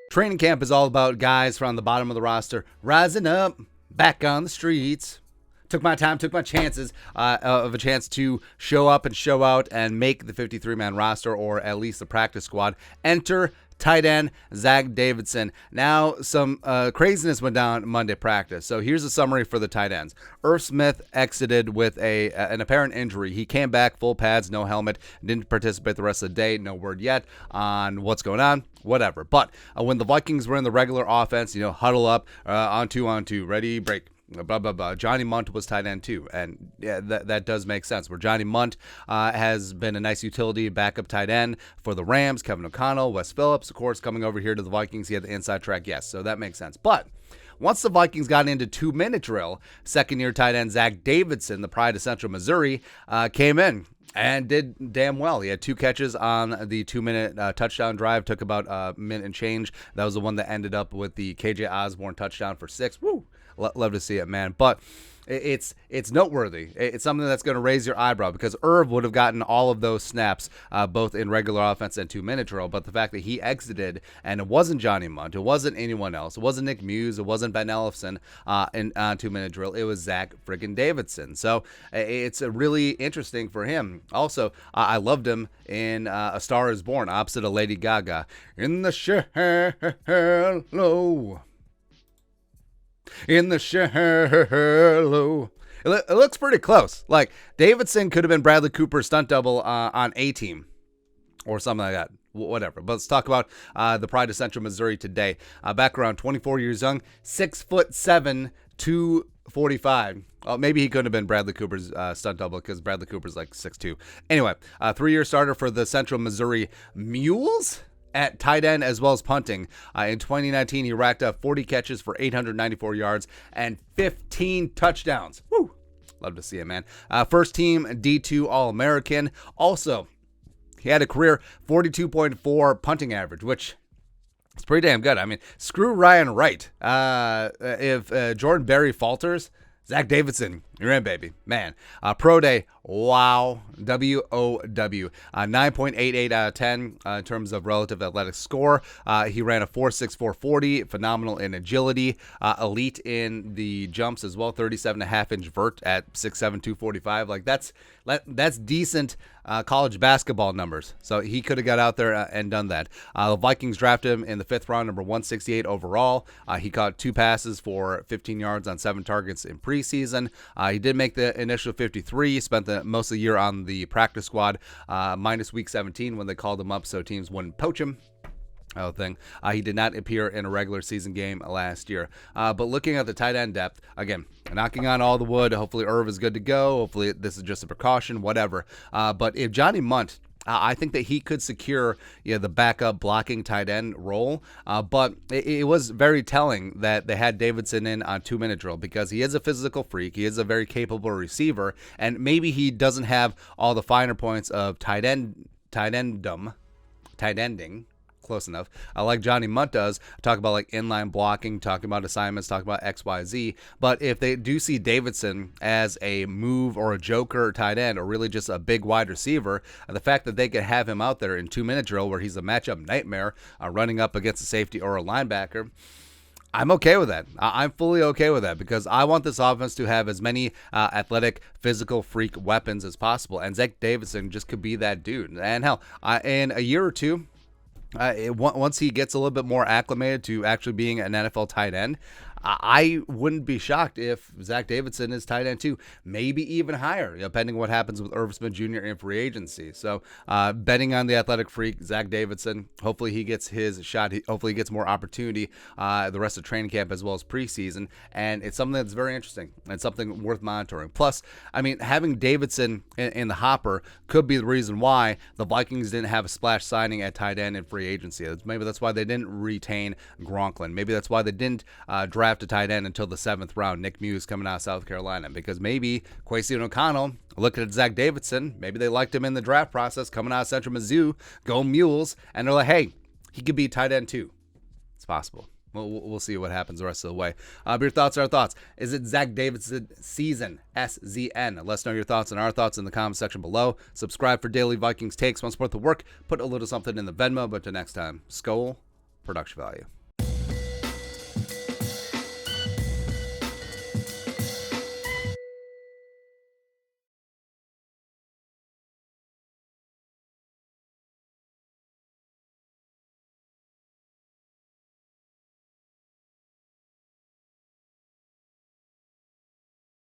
Training camp is all about guys from the bottom of the roster rising up, back on the streets. Took my time, took my chances of a chance to show up and show out and make the 53-man roster, or at least the practice squad. Enter tight end Zach Davidson. Now, some craziness went down Monday practice. So here's a summary for the tight ends. Irv Smith exited with an apparent injury. He came back full pads, no helmet, didn't participate the rest of the day. No word yet on what's going on. Whatever. But when the Vikings were in the regular offense, huddle up, on two, ready, break. Blah, blah, blah. Johnny Munt was tight end too. And yeah, that does make sense. Where Johnny Munt has been a nice utility backup tight end for the Rams. Kevin O'Connell, Wes Phillips, of course, coming over here to the Vikings. He had the inside track. Yes, so that makes sense. But once the Vikings got into 2-minute drill, second-year tight end Zach Davidson, the pride of Central Missouri, came in and did damn well. He had 2 catches on the 2-minute touchdown drive. Took about a minute and change. That was the one that ended up with the KJ Osborne touchdown for 6. Woo! Love to see it, man. But it's noteworthy. It's something that's going to raise your eyebrow, because Irv would have gotten all of those snaps, both in regular offense and 2-minute drill. But the fact that he exited, and it wasn't Johnny Munt, it wasn't anyone else, it wasn't Nick Muse, it wasn't Ben Ellefson in 2-minute drill, it was Zach friggin' Davidson. So it's really interesting for him. Also, I loved him in A Star Is Born, opposite of Lady Gaga. In the shallow. In the shallow. It looks pretty close. Like, Davidson could have been Bradley Cooper's stunt double on A-Team or something like that. Whatever. But let's talk about the pride of Central Missouri today. Background, 24 years young, 6'7", 245. Maybe he couldn't have been Bradley Cooper's stunt double, because Bradley Cooper's like 6'2". Anyway, 3-year starter for the Central Missouri Mules at tight end as well as punting. In 2019, he racked up 40 catches for 894 yards and 15 touchdowns. Woo! Love to see it, man. First team D2 All-American. Also, he had a career 42.4 punting average, which is pretty damn good. I mean, screw Ryan Wright. If Jordan Berry falters, Zach Davidson, you're in, baby. Man, pro day, wow, W-O-W. 9.88 out of 10 in terms of relative athletic score. He ran a 4.64 40, phenomenal in agility, elite in the jumps as well, 37.5-inch vert at 6'7", 245. Like, that's decent college basketball numbers. So he could have got out there and done that. The Vikings drafted him in the 5th round, number 168 overall. He caught 2 passes for 15 yards on 7 targets in preseason. He did make the initial 53, spent the most of the year on the practice squad, minus week 17 when they called him up so teams wouldn't poach him. He did not appear in a regular season game last year. But looking at the tight end depth, again, knocking on all the wood. Hopefully Irv is good to go. Hopefully this is just a precaution, whatever. But if Johnny Munt, I think that he could secure the backup blocking tight end role. But it was very telling that they had Davidson in on 2-minute drill, because he is a physical freak. He is a very capable receiver. And maybe he doesn't have all the finer points of tight ending. Close enough. Like Johnny Munt does, talk about like inline blocking, talking about assignments, talking about XYZ. But if they do see Davidson as a move or a joker tight end, or really just a big wide receiver, the fact that they could have him out there in 2-minute drill where he's a matchup nightmare, running up against a safety or a linebacker, I'm okay with that. I'm fully okay with that, because I want this offense to have as many athletic, physical freak weapons as possible. And Zach Davidson just could be that dude. And hell, in a year or two, once he gets a little bit more acclimated to actually being an NFL tight end, I wouldn't be shocked if Zach Davidson is tight end 2, maybe even higher, depending on what happens with Irv Smith Jr. in free agency. So betting on the athletic freak, Zach Davidson, hopefully he gets his shot. Hopefully he gets more opportunity the rest of training camp as well as preseason. And it's something that's very interesting and something worth monitoring. Plus, I mean, having Davidson in the hopper could be the reason why the Vikings didn't have a splash signing at tight end in free agency. Maybe that's why they didn't retain Gronklin. Maybe that's why they didn't draft a tight end until the 7th round, Nick Muse coming out of South Carolina, because maybe Kwesi and O'Connell looking at Zach Davidson, maybe they liked him in the draft process coming out of Central Mizzou, go Mules, and they're like, hey, he could be tight end 2. It's possible. We'll see what happens the rest of the way. But your thoughts are our thoughts. Is it Zach Davidson season? SZN. Let us know your thoughts and our thoughts in the comment section below. Subscribe for daily Vikings takes. Want to support the work? Put a little something in the Venmo. But till next time, Skol, production value.